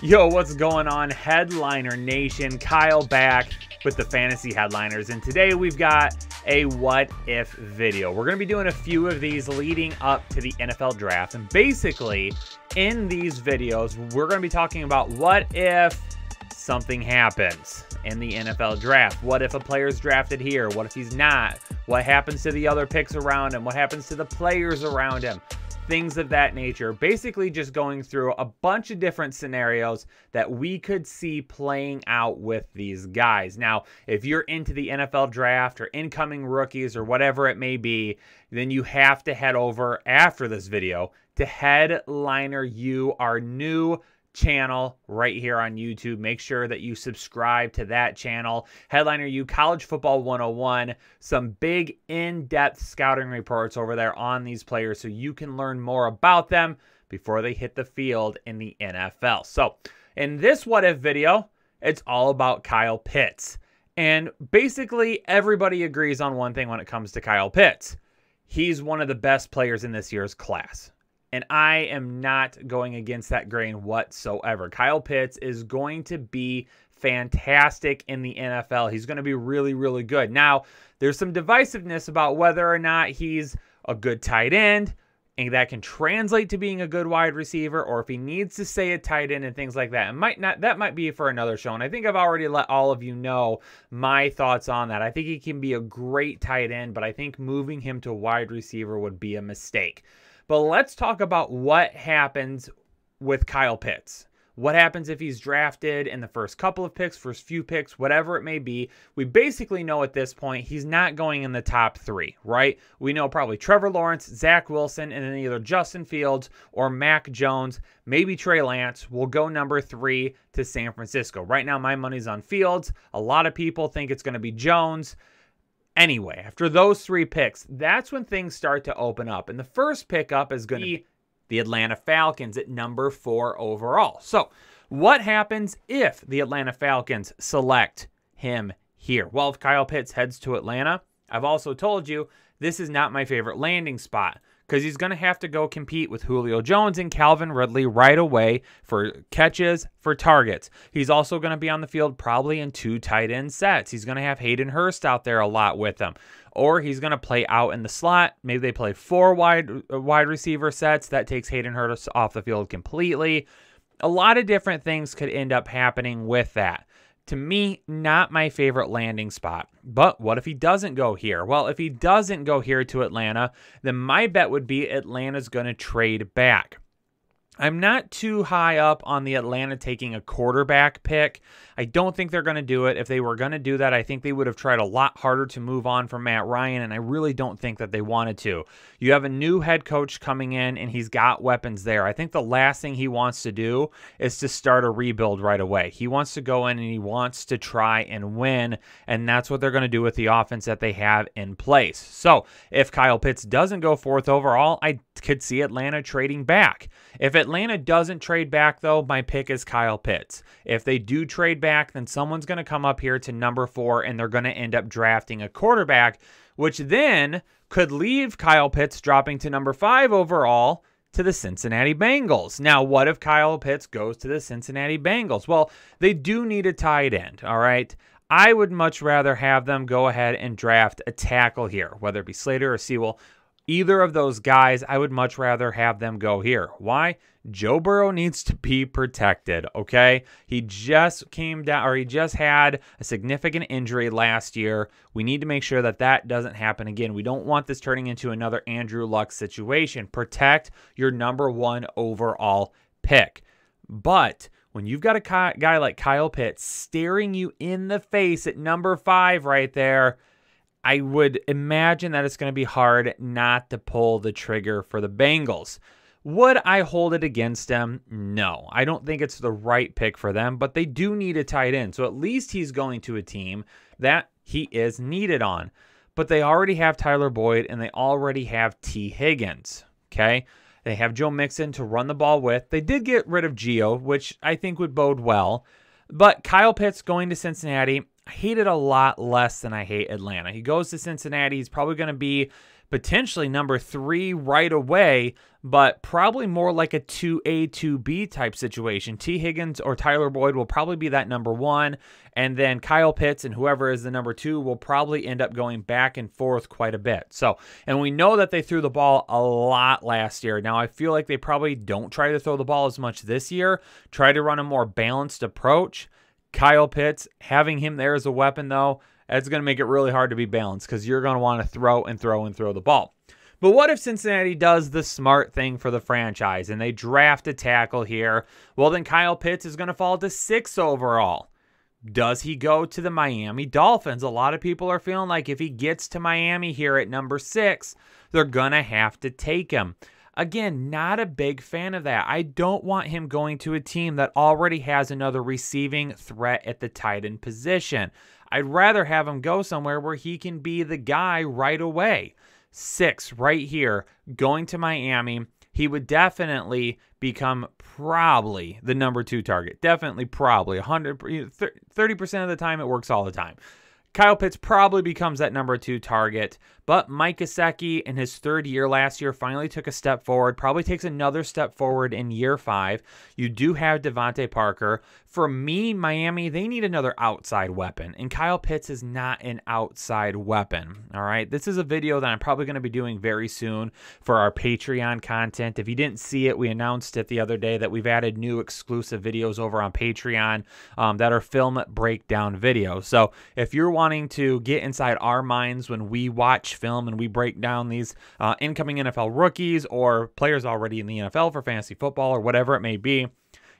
Yo, what's going on, Headliner Nation? Kyle back with the fantasy headliners, and today we've got a what if video. We're going to be doing a few of these leading up to the NFL draft, and basically in these videos we're going to be talking about what if something happens in the NFL draft. What if a player's drafted here? What if he's not? What happens to the other picks around him? What happens to the players around him? Things of that nature. Basically just going through a bunch of different scenarios that we could see playing out with these guys. Now, if you're into the NFL draft or incoming rookies or whatever it may be, then you have to head over after this video to Headliner U, our new channel right here on YouTube. Make sure that you subscribe to that channel. Headliner U, College Football 101. Some big in-depth scouting reports over there on these players so you can learn more about them before they hit the field in the NFL. So in this what if video, it's all about Kyle Pitts. And basically everybody agrees on one thing when it comes to Kyle Pitts. He's one of the best players in this year's class. And I am not going against that grain whatsoever. Kyle Pitts is going to be fantastic in the NFL. He's going to be really, really good. Now, there's some divisiveness about whether or not he's a good tight end and that can translate to being a good wide receiver, or if he needs to stay a tight end and things like that. That might be for another show. And I think I've already let all of you know my thoughts on that. I think he can be a great tight end, but I think moving him to wide receiver would be a mistake. But let's talk about what happens with Kyle Pitts. What happens if he's drafted in the first couple of picks, first few picks, whatever it may be. We basically know at this point he's not going in the top 3, right? We know probably Trevor Lawrence, Zach Wilson, and then either Justin Fields or Mac Jones, maybe Trey Lance will go number 3 to San Francisco. Right now my money's on Fields. A lot of people think it's going to be Jones. Anyway, after those 3 picks, that's when things start to open up. And the first pickup is going to be the Atlanta Falcons at number 4 overall. So what happens if the Atlanta Falcons select him here? Well, if Kyle Pitts heads to Atlanta, I've also told you this is not my favorite landing spot, because he's going to have to go compete with Julio Jones and Calvin Ridley right away for catches, for targets. He's also going to be on the field probably in 2 tight end sets. He's going to have Hayden Hurst out there a lot with him. Or he's going to play out in the slot. Maybe they play 4 wide receiver sets. That takes Hayden Hurst off the field completely. A lot of different things could end up happening with that. To me, not my favorite landing spot. But what if he doesn't go here? Well, if he doesn't go here to Atlanta, then my bet would be Atlanta's going to trade back. I'm not too high up on the Atlanta taking a quarterback pick. I don't think they're going to do it. If they were going to do that, I think they would have tried a lot harder to move on from Matt Ryan, and I really don't think that they wanted to. You have a new head coach coming in, and he's got weapons there. I think the last thing he wants to do is to start a rebuild right away. He wants to go in and he wants to try and win, and that's what they're going to do with the offense that they have in place. So if Kyle Pitts doesn't go 4th overall, I could see Atlanta trading back. If Atlanta doesn't trade back, though, my pick is Kyle Pitts. If they do trade back, then someone's going to come up here to number 4, and they're going to end up drafting a quarterback, which then could leave Kyle Pitts dropping to number 5 overall to the Cincinnati Bengals. Now, what if Kyle Pitts goes to the Cincinnati Bengals? Well, they do need a tight end, all right? I would much rather have them go ahead and draft a tackle here, whether it be Slater or Sewell. Either of those guys, I would much rather have them go here. Why? Joe Burrow needs to be protected, okay? He just came down, or he just had a significant injury last year. We need to make sure that that doesn't happen again. We don't want this turning into another Andrew Luck situation. Protect your number 1 overall pick. But when you've got a guy like Kyle Pitts staring you in the face at number 5 right there, I would imagine that it's going to be hard not to pull the trigger for the Bengals. Would I hold it against them? No. I don't think it's the right pick for them, but they do need a tight end. So at least he's going to a team that he is needed on. But they already have Tyler Boyd, and they already have T. Higgins. Okay? They have Joe Mixon to run the ball with. They did get rid of Gio, which I think would bode well. But Kyle Pitts going to Cincinnati, I hate it a lot less than I hate Atlanta. He goes to Cincinnati. He's probably going to be potentially number 3 right away, but probably more like a 2A, 2B type situation. T. Higgins or Tyler Boyd will probably be that number 1, and then Kyle Pitts and whoever is the number 2 will probably end up going back and forth quite a bit. So, and we know that they threw the ball a lot last year. Now, I feel like they probably don't try to throw the ball as much this year, try to run a more balanced approach. Kyle Pitts, having him there as a weapon, though, that's going to make it really hard to be balanced because you're going to want to throw and throw and throw the ball. But what if Cincinnati does the smart thing for the franchise and they draft a tackle here? Well, then Kyle Pitts is going to fall to 6 overall. Does he go to the Miami Dolphins? A lot of people are feeling like if he gets to Miami here at number 6, they're going to have to take him. Again, not a big fan of that. I don't want him going to a team that already has another receiving threat at the tight end position. I'd rather have him go somewhere where he can be the guy right away. 6 right here, going to Miami. He would definitely become probably the number 2 target. Definitely, probably. 30% of the time, it works all the time. Kyle Pitts probably becomes that number 2 target, but Mike Gesicki in his 3rd year last year finally took a step forward, probably takes another step forward in year 5. You do have Devontae Parker. For me, Miami, they need another outside weapon, and Kyle Pitts is not an outside weapon, all right? This is a video that I'm probably going to be doing very soon for our Patreon content. If you didn't see it, we announced it the other day that we've added new exclusive videos over on Patreon that are film breakdown videos. So if you're wanting to get inside our minds when we watch film and we break down these incoming NFL rookies or players already in the NFL for fantasy football or whatever it may be,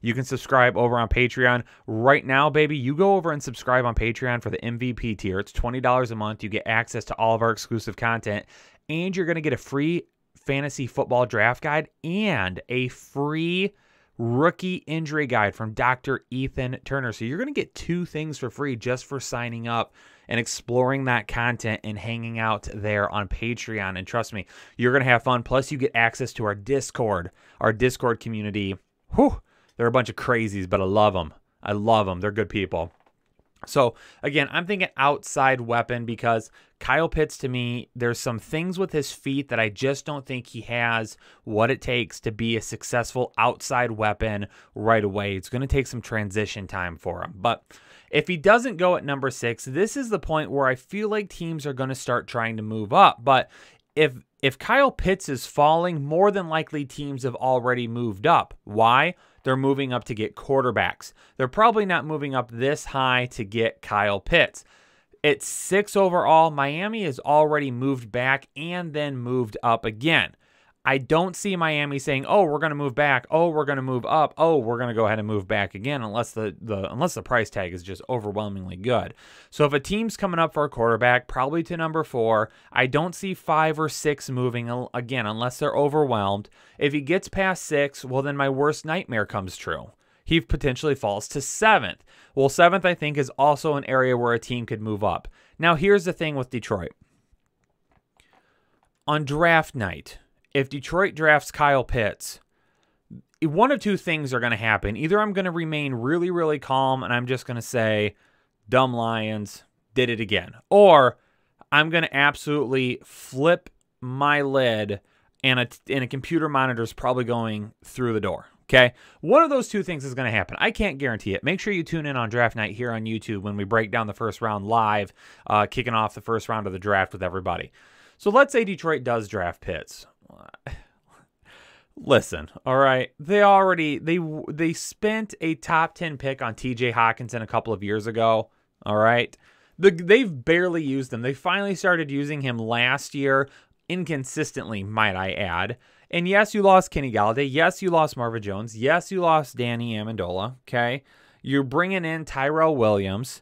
you can subscribe over on Patreon. Right now, baby, you go over and subscribe on Patreon for the MVP tier. It's $20 a month. You get access to all of our exclusive content, and you're going to get a free fantasy football draft guide and a free rookie injury guide from Dr. Ethan Turner. So you're going to get 2 things for free just for signing up and exploring that content and hanging out there on Patreon. And trust me, you're going to have fun. Plus, you get access to our Discord community. Whew, they're a bunch of crazies, but I love them. I love them. They're good people. So, again, I'm thinking outside weapon because Kyle Pitts, to me, there's some things with his feet that I just don't think he has what it takes to be a successful outside weapon right away. It's going to take some transition time for him. But if he doesn't go at number 6, this is the point where I feel like teams are going to start trying to move up. But if Kyle Pitts is falling, more than likely teams have already moved up. Why? They're moving up to get quarterbacks. They're probably not moving up this high to get Kyle Pitts. At 6 overall, Miami has already moved back and then moved up again. I don't see Miami saying, oh, we're going to move back. Oh, we're going to move up. Oh, we're going to go ahead and move back again unless the price tag is just overwhelmingly good. So if a team's coming up for a quarterback, probably to number 4, I don't see 5 or 6 moving again unless they're overwhelmed. If he gets past 6, well, then my worst nightmare comes true. He potentially falls to 7th. Well, 7th, I think, is also an area where a team could move up. Now, here's the thing with Detroit. On draft night, if Detroit drafts Kyle Pitts, one of 2 things are going to happen. Either I'm going to remain really, really calm and I'm just going to say, dumb Lions, did it again. Or I'm going to absolutely flip my lid and a computer monitor is probably going through the door. Okay? One of those 2 things is going to happen. I can't guarantee it. Make sure you tune in on draft night here on YouTube when we break down the first round live, kicking off the first round of the draft with everybody. So let's say Detroit does draft Pitts. Listen, all right, they spent a top 10 pick on TJ Hawkinson a couple of years ago, all right? They've barely used him. They finally started using him last year, inconsistently, might I add. And yes, you lost Kenny Galladay. Yes, you lost Marvin Jones. Yes, you lost Danny Amendola, okay? You're bringing in Tyrell Williams.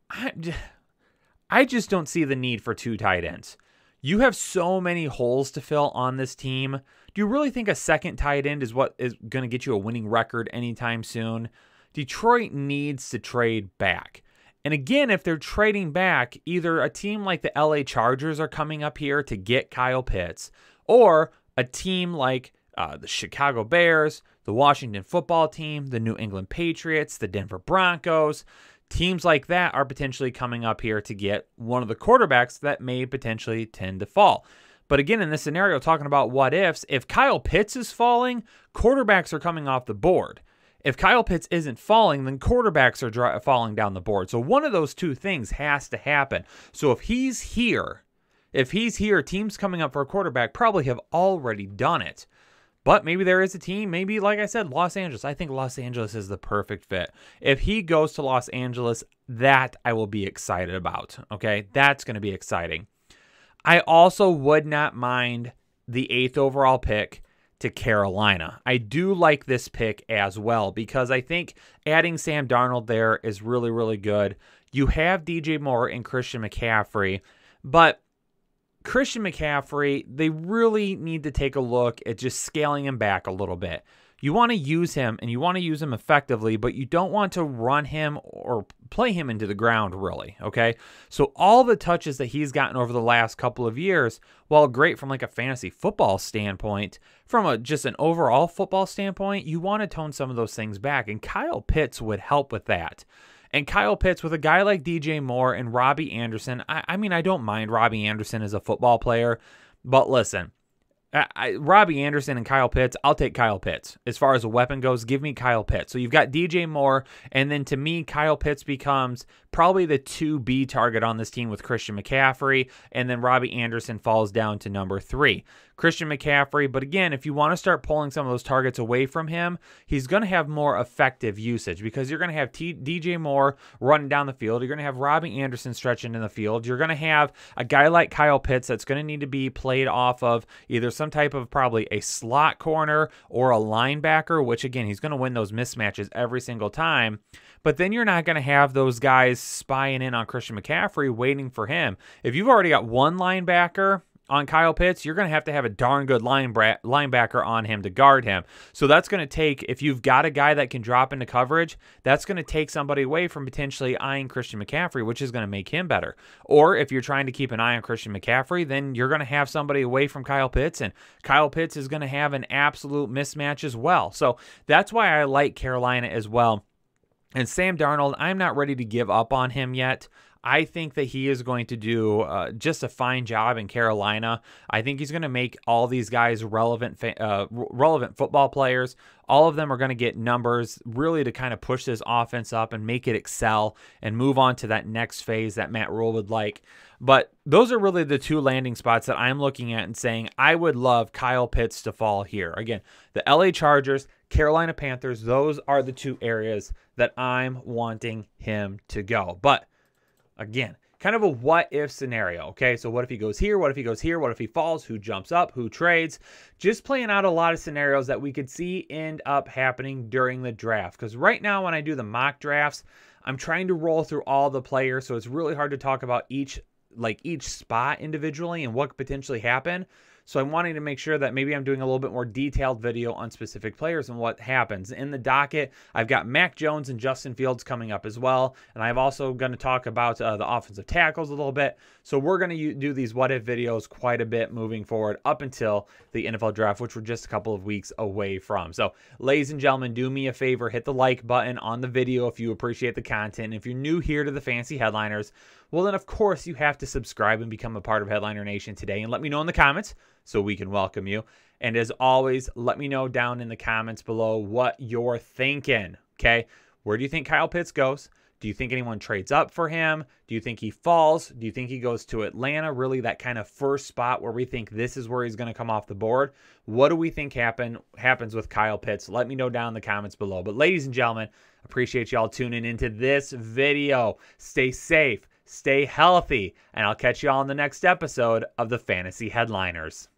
I just don't see the need for 2 tight ends. You have so many holes to fill on this team. Do you really think a second tight end is what is going to get you a winning record anytime soon? Detroit needs to trade back. And again, if they're trading back, either a team like the LA Chargers are coming up here to get Kyle Pitts, or a team like the Chicago Bears, the Washington football team, the New England Patriots, the Denver Broncos. teams like that are potentially coming up here to get one of the quarterbacks that may potentially tend to fall. But again, in this scenario, talking about what ifs, if Kyle Pitts is falling, quarterbacks are coming off the board. If Kyle Pitts isn't falling, then quarterbacks are falling down the board. So one of those two things has to happen. So if he's here, teams coming up for a quarterback probably have already done it. But maybe there is a team, maybe, like I said, Los Angeles. I think Los Angeles is the perfect fit. If he goes to Los Angeles, that I will be excited about, okay? That's going to be exciting. I also would not mind the 8th overall pick to Carolina. I do like this pick as well because I think adding Sam Darnold there is really, really good. You have DJ Moore and Christian McCaffrey, but Christian McCaffrey, they really need to take a look at just scaling him back a little bit. You want to use him, and you want to use him effectively, but you don't want to run him or play him into the ground, really, okay? So all the touches that he's gotten over the last couple of years, while great from like a fantasy football standpoint, from just an overall football standpoint, you want to tone some of those things back, and Kyle Pitts would help with that. And Kyle Pitts, with a guy like DJ Moore and Robbie Anderson, I mean, I don't mind Robbie Anderson as a football player, but listen, Robbie Anderson and Kyle Pitts, I'll take Kyle Pitts. As far as a weapon goes, give me Kyle Pitts. So you've got DJ Moore, and then to me, Kyle Pitts becomes probably the 2B target on this team with Christian McCaffrey, and then Robbie Anderson falls down to number 3. Christian McCaffrey, but again, if you want to start pulling some of those targets away from him, he's going to have more effective usage because you're going to have DJ Moore running down the field. You're going to have Robbie Anderson stretching in the field. You're going to have a guy like Kyle Pitts that's going to need to be played off of either some type of probably a slot corner or a linebacker, which again, he's going to win those mismatches every single time. But then you're not going to have those guys spying in on Christian McCaffrey waiting for him. If you've already got one linebacker on Kyle Pitts, you're going to have a darn good linebacker on him to guard him. So that's going to take, if you've got a guy that can drop into coverage, that's going to take somebody away from potentially eyeing Christian McCaffrey, which is going to make him better. Or if you're trying to keep an eye on Christian McCaffrey, then you're going to have somebody away from Kyle Pitts, and Kyle Pitts is going to have an absolute mismatch as well. So that's why I like Carolina as well. And Sam Darnold, I'm not ready to give up on him yet. I think that he is going to do just a fine job in Carolina. I think he's going to make all these guys relevant football players. All of them are going to get numbers really to kind of push this offense up and make it excel and move on to that next phase that Matt Rule would like. But those are really the two landing spots that I'm looking at and saying I would love Kyle Pitts to fall here. Again, the LA Chargers, Carolina Panthers, those are the two areas that I'm wanting him to go. But again, kind of a what-if scenario, okay? So what if he goes here? What if he goes here? What if he falls? Who jumps up? Who trades? Just playing out a lot of scenarios that we could see end up happening during the draft. Because right now when I do the mock drafts, I'm trying to roll through all the players, so it's really hard to talk about each spot individually and what could potentially happen. So I'm wanting to make sure that maybe I'm doing a little bit more detailed video on specific players and what happens. In the docket, I've got Mac Jones and Justin Fields coming up as well. And I'm also going to talk about the offensive tackles a little bit. So we're going to do these what-if videos quite a bit moving forward up until the NFL draft, which we're just a couple of weeks away from. So ladies and gentlemen, do me a favor, hit the like button on the video if you appreciate the content. If you're new here to the Fantasy Headliners, well then of course you have to subscribe and become a part of Headliner Nation today. And let me know in the comments so we can welcome you. And as always, let me know down in the comments below what you're thinking, okay? Where do you think Kyle Pitts goes? Do you think anyone trades up for him? Do you think he falls? Do you think he goes to Atlanta? Really that kind of first spot where we think this is where he's going to come off the board. What do we think happens with Kyle Pitts? Let me know down in the comments below. But ladies and gentlemen, appreciate y'all tuning into this video. Stay safe, stay healthy, and I'll catch y'all in the next episode of the Fantasy Headliners.